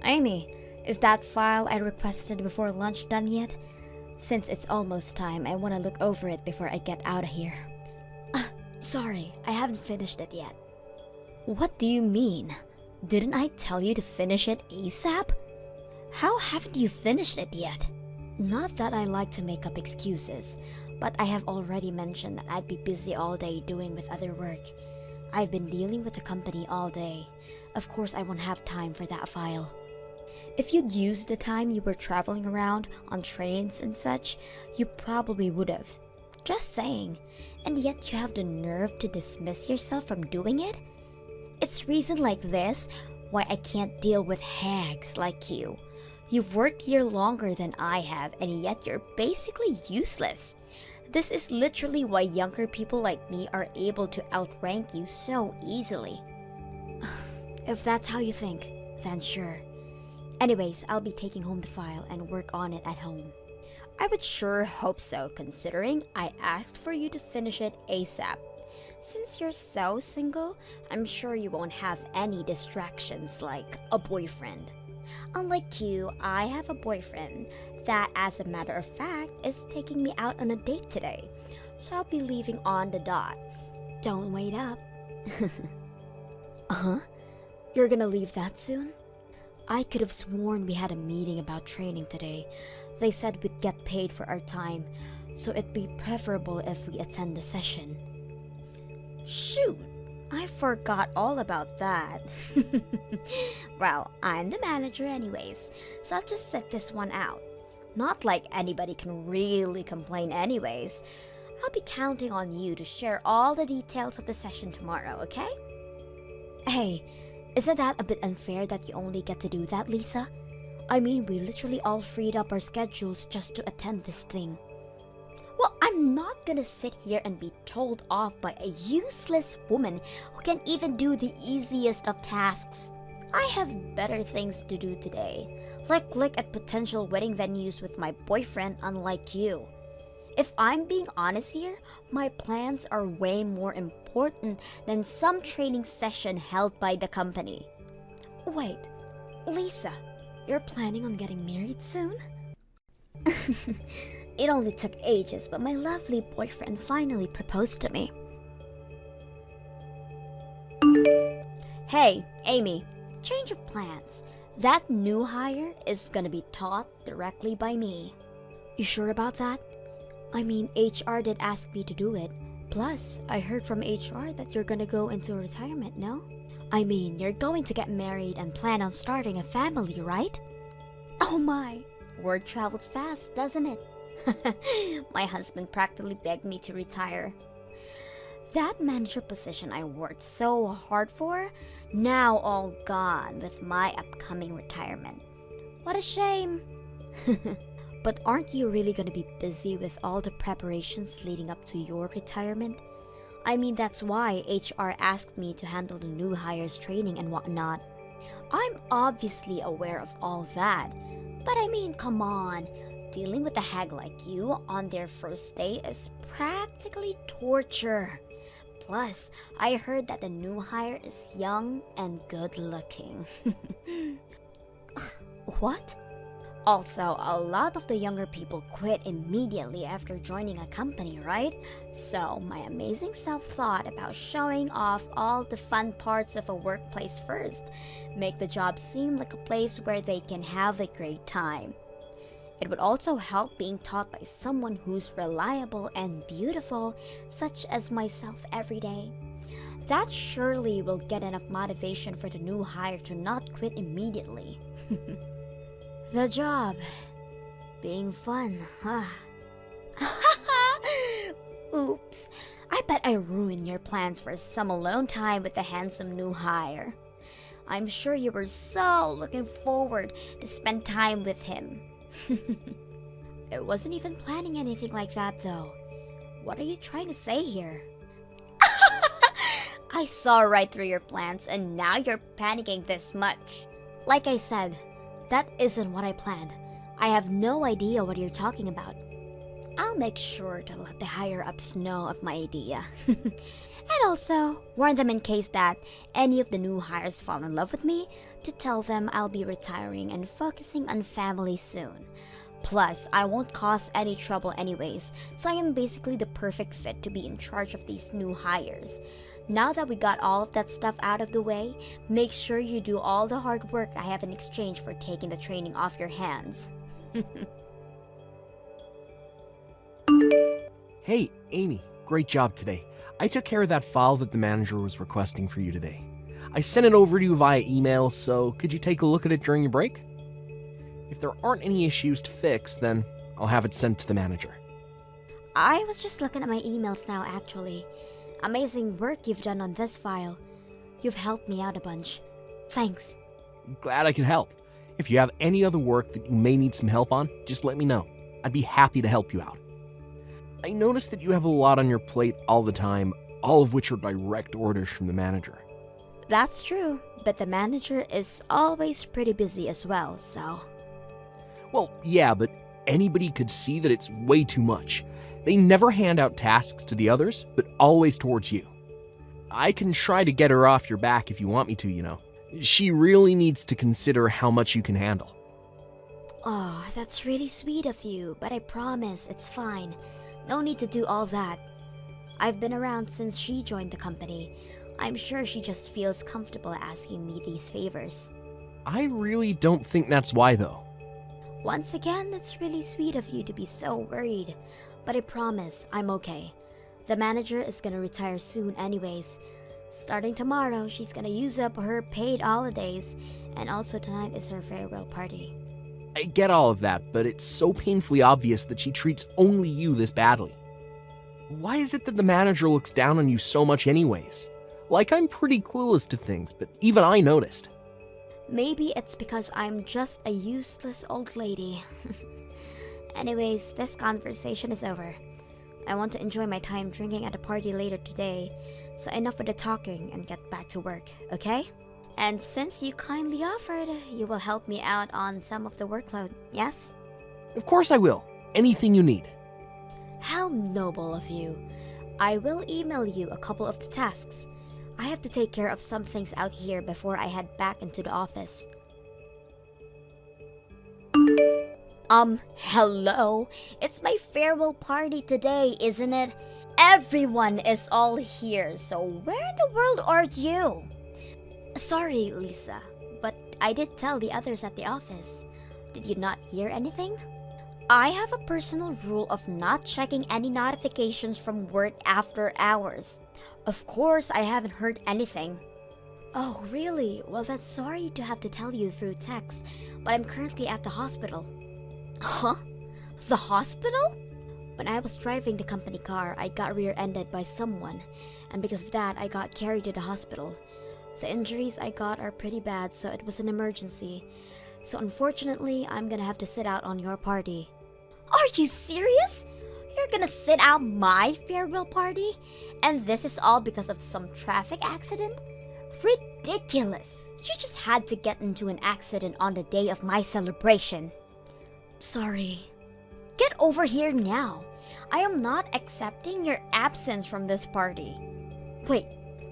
Amy, is that file I requested before lunch done yet? Since it's almost time, I want to look over it before I get out of here. Sorry, I haven't finished it yet. What do you mean? Didn't I tell you to finish it ASAP? How haven't you finished it yet? Not that I like to make up excuses, but I have already mentioned that I'd be busy all day doing with other work. I've been dealing with the company all day. Of course I won't have time for that file. If you'd used the time you were traveling around on trains and such, you probably would have. Just saying. And yet you have the nerve to dismiss yourself from doing it? It's reason like this why I can't deal with hags like you. You've worked here longer than I have, and yet you're basically useless. This is literally why younger people like me are able to outrank you so easily. If that's how you think, then sure. Anyways, I'll be taking home the file and work on it at home. I would sure hope so, considering I asked for you to finish it ASAP. Since you're so single, I'm sure you won't have any distractions like a boyfriend. Unlike you, I have a boyfriend that, as a matter of fact, is taking me out on a date today. So I'll be leaving on the dot. Don't wait up. You're gonna leave that soon? I could have sworn we had a meeting about training today. They said we'd get paid for our time, so it'd be preferable if we attend the session. Shoot! I forgot all about that. Well, I'm the manager anyways, so I'll just set this one out. Not like anybody can really complain anyways. I'll be counting on you to share all the details of the session tomorrow, okay? Hey, isn't that a bit unfair that you only get to do that, Lisa? I mean, we literally all freed up our schedules just to attend this thing. Well, I'm not gonna sit here and be told off by a useless woman who can't even do the easiest of tasks. I have better things to do today, like look at potential wedding venues with my boyfriend, unlike you. If I'm being honest here, my plans are way more important than some training session held by the company. Wait, Lisa, you're planning on getting married soon? It only took ages, but my lovely boyfriend finally proposed to me. Hey, Amy, change of plans. That new hire is gonna be taught directly by me. You sure about that? I mean, HR did ask me to do it. Plus, I heard from HR that you're gonna go into retirement, no? I mean, you're going to get married and plan on starting a family, right? Oh my, word travels fast, doesn't it? My husband practically begged me to retire. That manager position I worked so hard for, now all gone with my upcoming retirement. What a shame. But aren't you really going to be busy with all the preparations leading up to your retirement? I mean, that's why HR asked me to handle the new hires training and whatnot. I'm obviously aware of all that, but I mean, come on. Dealing with a hag like you on their first day is practically torture. Plus, I heard that the new hire is young and good looking. What? Also, a lot of the younger people quit immediately after joining a company, right? So, my amazing self thought about showing off all the fun parts of a workplace first, make the job seem like a place where they can have a great time. It would also help being taught by someone who's reliable and beautiful, such as myself every day. That surely will get enough motivation for the new hire to not quit immediately. The job being fun, huh? Oops, I bet I ruined your plans for some alone time with the handsome new hire. I'm sure you were so looking forward to spend time with him. I wasn't even planning anything like that though. What are you trying to say here? I saw right through your plans and now you're panicking this much. Like I said, that isn't what I planned. I have no idea what you're talking about. I'll make sure to let the higher-ups know of my idea. And also, warn them in case that any of the new hires fall in love with me, to tell them I'll be retiring and focusing on family soon. Plus, I won't cause any trouble anyways, so I am basically the perfect fit to be in charge of these new hires. Now that we got all of that stuff out of the way, make sure you do all the hard work I have in exchange for taking the training off your hands. Hey, Amy, great job today. I took care of that file that the manager was requesting for you today. I sent it over to you via email, so could you take a look at it during your break? If there aren't any issues to fix, then I'll have it sent to the manager. I was just looking at my emails now, actually. Amazing work you've done on this file. You've helped me out a bunch. Thanks. Glad I could help. If you have any other work that you may need some help on, just let me know. I'd be happy to help you out. I noticed that you have a lot on your plate all the time, all of which are direct orders from the manager. That's true, but the manager is always pretty busy as well, so... Well, yeah, but anybody could see that it's way too much. They never hand out tasks to the others, but always towards you. I can try to get her off your back if you want me to, you know. She really needs to consider how much you can handle. Oh, that's really sweet of you, but I promise it's fine. No need to do all that. I've been around since she joined the company. I'm sure she just feels comfortable asking me these favors. I really don't think that's why, though. Once again, it's really sweet of you to be so worried. But I promise, I'm okay. The manager is gonna retire soon anyways. Starting tomorrow, she's gonna use up her paid holidays, and also tonight is her farewell party. I get all of that, but it's so painfully obvious that she treats only you this badly. Why is it that the manager looks down on you so much anyways? Like, I'm pretty clueless to things, but even I noticed. Maybe it's because I'm just a useless old lady. Anyways, this conversation is over. I want to enjoy my time drinking at a party later today, so enough with the talking and get back to work, okay? And since you kindly offered, you will help me out on some of the workload, yes? Of course I will. Anything you need. How noble of you. I will email you a couple of the tasks. I have to take care of some things out here before I head back into the office. Hello? It's my farewell party today, isn't it? Everyone is all here, so where in the world are you? Sorry, Lisa, but I did tell the others at the office. Did you not hear anything? I have a personal rule of not checking any notifications from work after hours. Of course, I haven't heard anything. Oh, really? Well, that's sorry to have to tell you through text, but I'm currently at the hospital. Huh? The hospital? When I was driving the company car, I got rear-ended by someone, and because of that, I got carried to the hospital. The injuries I got are pretty bad, so it was an emergency. So unfortunately, I'm gonna have to sit out on your party. Are you serious? You're gonna sit out my farewell party? And this is all because of some traffic accident? Ridiculous! You just had to get into an accident on the day of my celebration. Sorry. Get over here now. I am not accepting your absence from this party. Wait,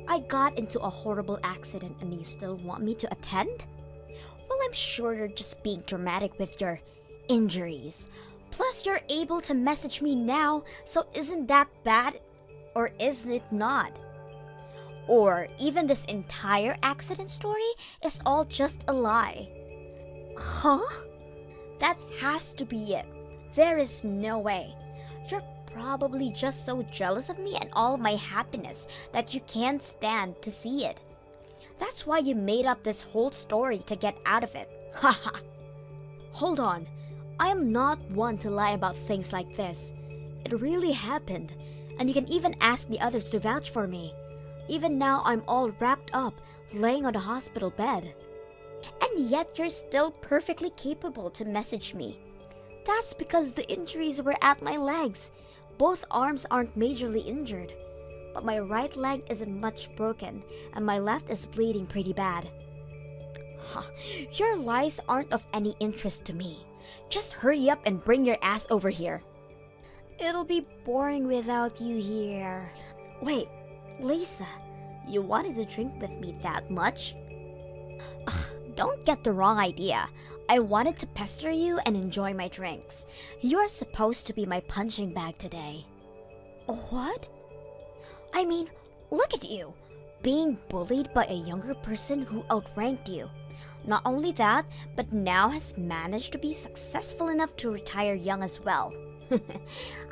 I got into a horrible accident and you still want me to attend? Well, I'm sure you're just being dramatic with your injuries. Plus, you're able to message me now, so isn't that bad? Or is it not? Or even this entire accident story is all just a lie. Huh? That has to be it. There is no way. You're probably just so jealous of me and all my happiness that you can't stand to see it. That's why you made up this whole story to get out of it. Haha. Hold on. I am not one to lie about things like this. It really happened, and you can even ask the others to vouch for me. Even now, I'm all wrapped up, laying on the hospital bed. And yet you're still perfectly capable to message me. That's because the injuries were at my legs. Both arms aren't majorly injured, but my right leg isn't much broken, and my left is bleeding pretty bad. Huh. Your lies aren't of any interest to me. Just hurry up and bring your ass over here. It'll be boring without you here. Wait, Lisa, you wanted to drink with me that much? Don't get the wrong idea. I wanted to pester you and enjoy my drinks. You are supposed to be my punching bag today. What? I mean, look at you. Being bullied by a younger person who outranked you. Not only that, but now has managed to be successful enough to retire young as well.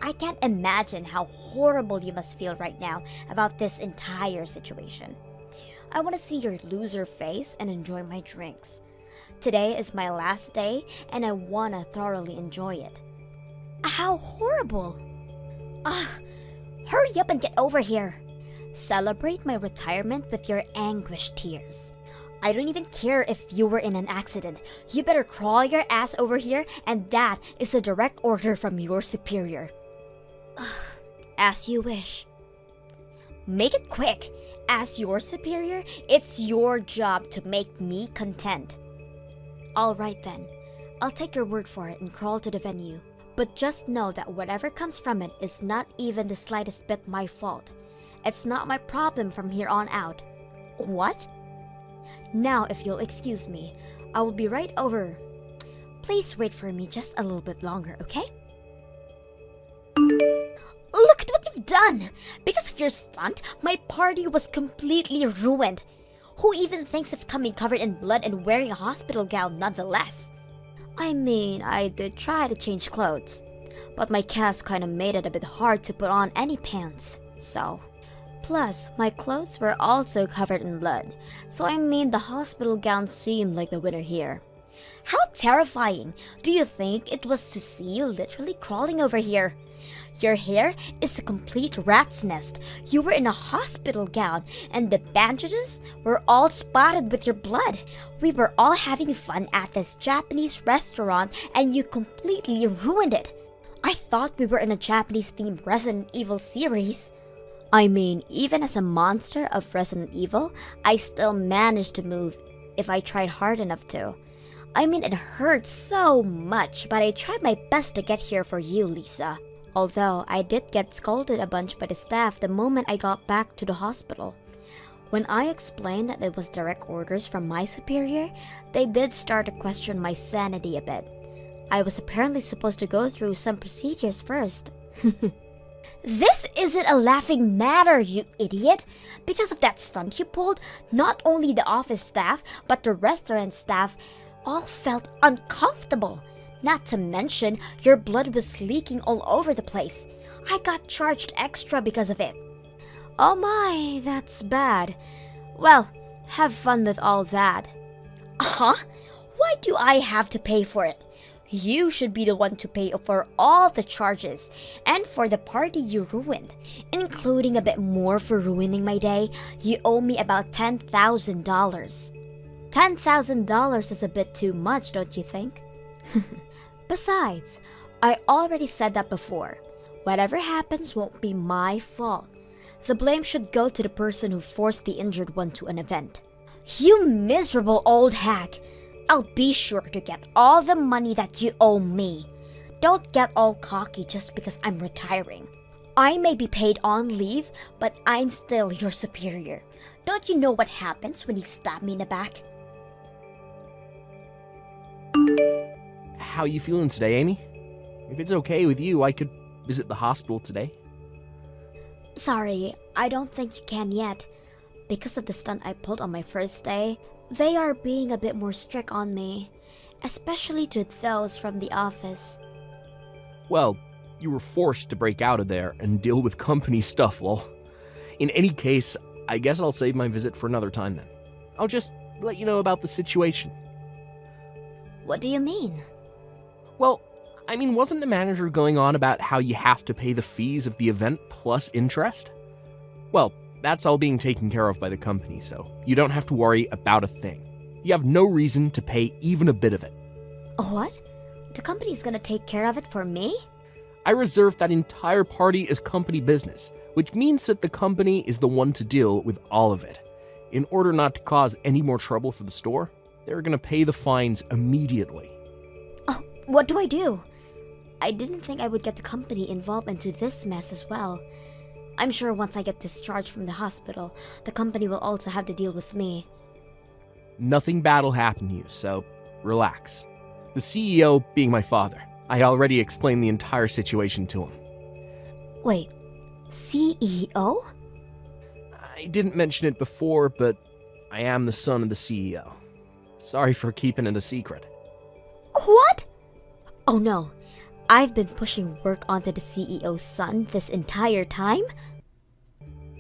I can't imagine how horrible you must feel right now about this entire situation. I want to see your loser face and enjoy my drinks. Today is my last day and I want to thoroughly enjoy it. How horrible! Hurry up and get over here. Celebrate my retirement with your anguished tears. I don't even care if you were in an accident. You better crawl your ass over here, and that is a direct order from your superior. As you wish. Make it quick. As your superior, it's your job to make me content. Alright then. I'll take your word for it and crawl to the venue. But just know that whatever comes from it is not even the slightest bit my fault. It's not my problem from here on out. What? Now, if you'll excuse me, I will be right over. Please wait for me just a little bit longer, okay? Look at what you've done! Because of your stunt, my party was completely ruined. Who even thinks of coming covered in blood and wearing a hospital gown nonetheless? I mean, I did try to change clothes, but my cast kinda made it a bit hard to put on any pants, so... Plus, my clothes were also covered in blood, so I made the hospital gown seem like the winner here. How terrifying! Do you think it was to see you literally crawling over here? Your hair is a complete rat's nest. You were in a hospital gown, and the bandages were all spotted with your blood. We were all having fun at this Japanese restaurant, and you completely ruined it. I thought we were in a Japanese-themed Resident Evil series. I mean, even as a monster of Resident Evil, I still managed to move if I tried hard enough to. I mean, it hurts so much, but I tried my best to get here for you, Lisa. Although, I did get scolded a bunch by the staff the moment I got back to the hospital. When I explained that it was direct orders from my superior, they did start to question my sanity a bit. I was apparently supposed to go through some procedures first. This isn't a laughing matter, you idiot! Because of that stunt you pulled, not only the office staff, but the restaurant staff all felt uncomfortable. Not to mention, your blood was leaking all over the place. I got charged extra because of it. Oh my, that's bad. Well, have fun with all that. Huh? Why do I have to pay for it? You should be the one to pay for all the charges and for the party you ruined, including a bit more for ruining my day. You owe me about $10,000. $10,000 is a bit too much, don't you think? Besides, I already said that before. Whatever happens won't be my fault. The blame should go to the person who forced the injured one to an event. You miserable old hack! I'll be sure to get all the money that you owe me. Don't get all cocky just because I'm retiring. I may be paid on leave, but I'm still your superior. Don't you know what happens when you stab me in the back? How you feeling today, Amy? If it's okay with you, I could visit the hospital today. Sorry, I don't think you can yet. Because of the stunt I pulled on my first day, they are being a bit more strict on me, especially to those from the office. Well, you were forced to break out of there and deal with company stuff, lol. In any case, I guess I'll save my visit for another time then. I'll just let you know about the situation. What do you mean? Well, I mean, wasn't the manager going on about how you have to pay the fees of the event plus interest? Well, that's all being taken care of by the company, so you don't have to worry about a thing. You have no reason to pay even a bit of it. What? The company's gonna take care of it for me? I reserved that entire party as company business, which means that the company is the one to deal with all of it. In order not to cause any more trouble for the store, they're gonna pay the fines immediately. Oh, what do I do? I didn't think I would get the company involved into this mess as well. I'm sure once I get discharged from the hospital, the company will also have to deal with me. Nothing bad will happen to you, so relax. The CEO being my father, I already explained the entire situation to him. Wait, CEO? I didn't mention it before, but I am the son of the CEO. Sorry for keeping it a secret. What? Oh no, I've been pushing work onto the CEO's son this entire time?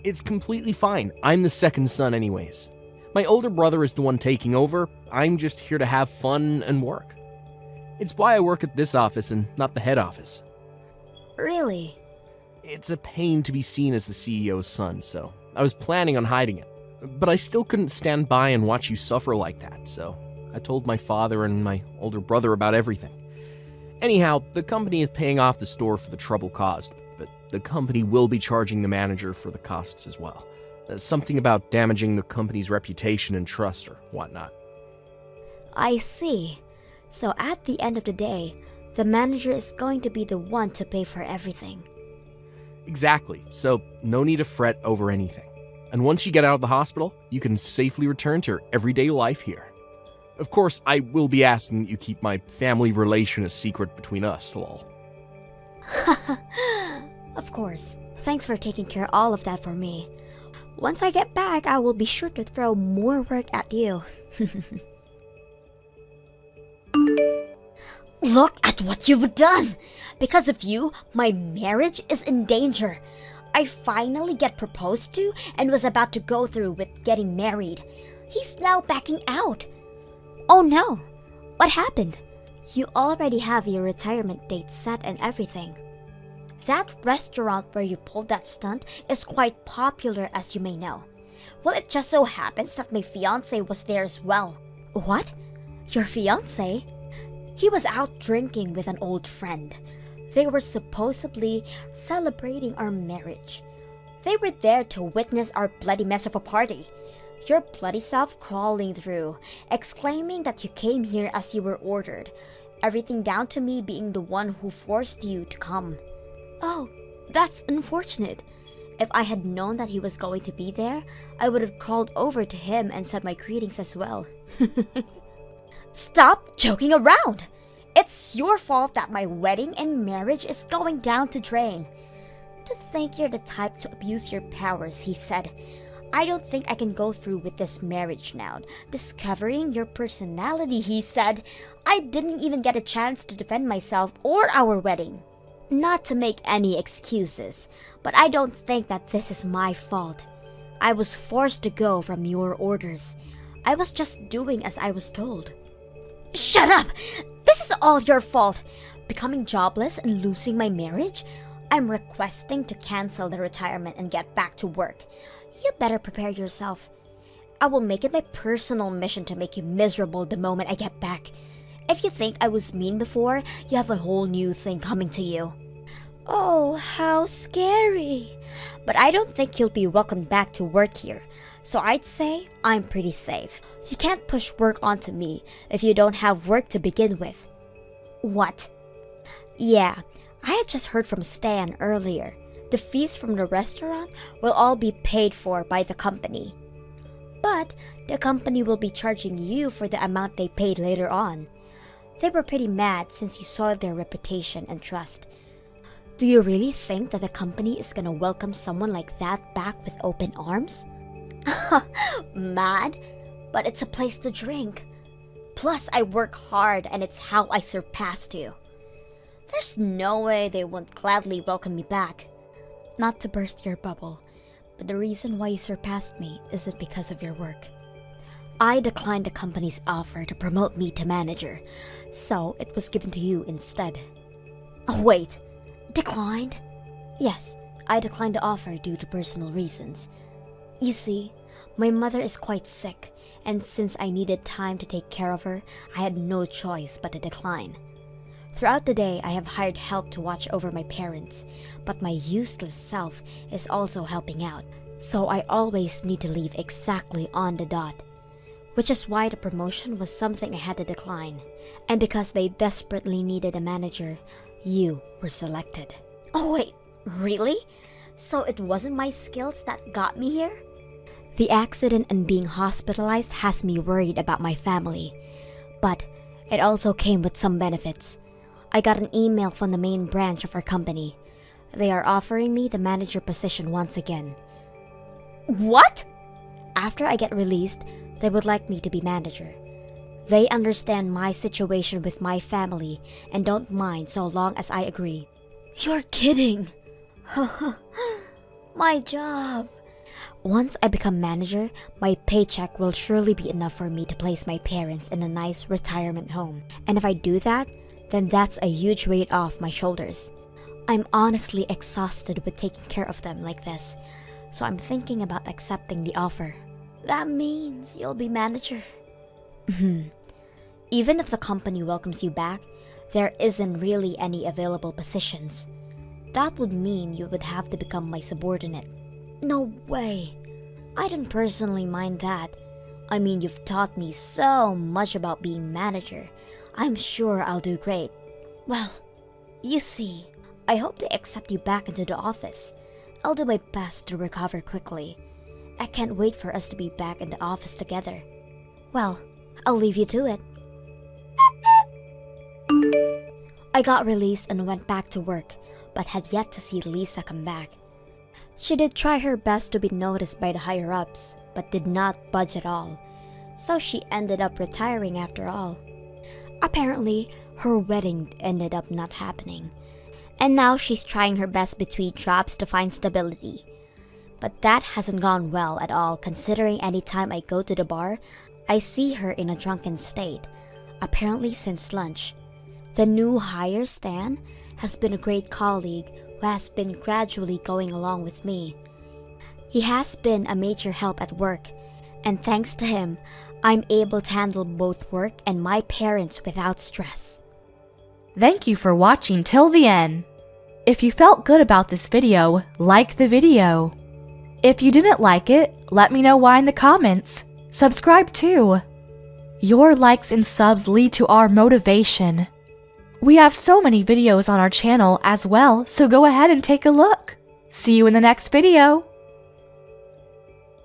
It's completely fine. I'm the second son anyways. My older brother is the one taking over. I'm just here to have fun and work. It's why I work at this office and not the head office. Really? It's a pain to be seen as the CEO's son, so I was planning on hiding it. But I still couldn't stand by and watch you suffer like that, so I told my father and my older brother about everything. Anyhow, the company is paying off the store for the trouble caused, but the company will be charging the manager for the costs as well. Something about damaging the company's reputation and trust or whatnot. I see. So at the end of the day, the manager is going to be the one to pay for everything. Exactly, so no need to fret over anything. And once you get out of the hospital, you can safely return to your everyday life here. Of course, I will be asking that you keep my family relation a secret between us, lol. Of course. Thanks for taking care of all of that for me. Once I get back, I will be sure to throw more work at you. Look at what you've done! Because of you, my marriage is in danger. I finally get proposed to and was about to go through with getting married. He's now backing out. Oh no! What happened? You already have your retirement date set and everything. That restaurant where you pulled that stunt is quite popular, as you may know. Well, it just so happens that my fiancé was there as well. What? Your fiancé? He was out drinking with an old friend. They were supposedly celebrating our marriage. They were there to witness our bloody mess of a party. Your bloody self crawling through, exclaiming that you came here as you were ordered. Everything down to me being the one who forced you to come. Oh, that's unfortunate. If I had known that he was going to be there, I would have crawled over to him and said my greetings as well. Stop joking around! It's your fault that my wedding and marriage is going down the drain. To think you're the type to abuse your powers, he said. I don't think I can go through with this marriage now. Discovering your personality, he said. I didn't even get a chance to defend myself or our wedding. Not to make any excuses, but I don't think that this is my fault. I was forced to go from your orders. I was just doing as I was told. Shut up! This is all your fault. Becoming jobless and losing my marriage? I'm requesting to cancel the retirement and get back to work. You better prepare yourself. I will make it my personal mission to make you miserable the moment I get back. If you think I was mean before, you have a whole new thing coming to you. Oh, how scary. But I don't think you'll be welcomed back to work here. So I'd say I'm pretty safe. You can't push work onto me if you don't have work to begin with. What? Yeah, I had just heard from Stan earlier. The fees from the restaurant will all be paid for by the company. But the company will be charging you for the amount they paid later on. They were pretty mad since you soiled their reputation and trust. Do you really think that the company is gonna welcome someone like that back with open arms? Mad? But it's a place to drink. Plus, I work hard and it's how I surpassed you. There's no way they won't gladly welcome me back. Not to burst your bubble, but the reason why you surpassed me isn't because of your work. I declined the company's offer to promote me to manager, so it was given to you instead. Oh, wait. Declined? Yes, I declined the offer due to personal reasons. You see, my mother is quite sick, and since I needed time to take care of her, I had no choice but to decline. Throughout the day, I have hired help to watch over my parents, but my useless self is also helping out, so I always need to leave exactly on the dot. Which is why the promotion was something I had to decline. And because they desperately needed a manager, you were selected. Oh wait, really? So it wasn't my skills that got me here? The accident and being hospitalized has me worried about my family, but it also came with some benefits. I got an email from the main branch of our company. They are offering me the manager position once again. What? After I get released, they would like me to be manager. They understand my situation with my family and don't mind so long as I agree. You're kidding. My job. Once I become manager, my paycheck will surely be enough for me to place my parents in a nice retirement home. And if I do that, then that's a huge weight off my shoulders. I'm honestly exhausted with taking care of them like this, so I'm thinking about accepting the offer. That means you'll be manager. Even if the company welcomes you back, there isn't really any available positions. That would mean you would have to become my subordinate. No way. I don't personally mind that. I mean, you've taught me so much about being manager. I'm sure I'll do great. Well, you see, I hope they accept you back into the office. I'll do my best to recover quickly. I can't wait for us to be back in the office together. Well, I'll leave you to it. I got released and went back to work, but had yet to see Lisa come back. She did try her best to be noticed by the higher-ups, but did not budge at all, so she ended up retiring after all. Apparently, her wedding ended up not happening, and now she's trying her best between jobs to find stability. But that hasn't gone well at all, considering any time I go to the bar, I see her in a drunken state, apparently since lunch. The new hire, Stan, has been a great colleague who has been gradually going along with me. He has been a major help at work, and thanks to him, I'm able to handle both work and my parents without stress. Thank you for watching till the end. If you felt good about this video, like the video. If you didn't like it, let me know why in the comments. Subscribe too. Your likes and subs lead to our motivation. We have so many videos on our channel as well, so go ahead and take a look. See you in the next video.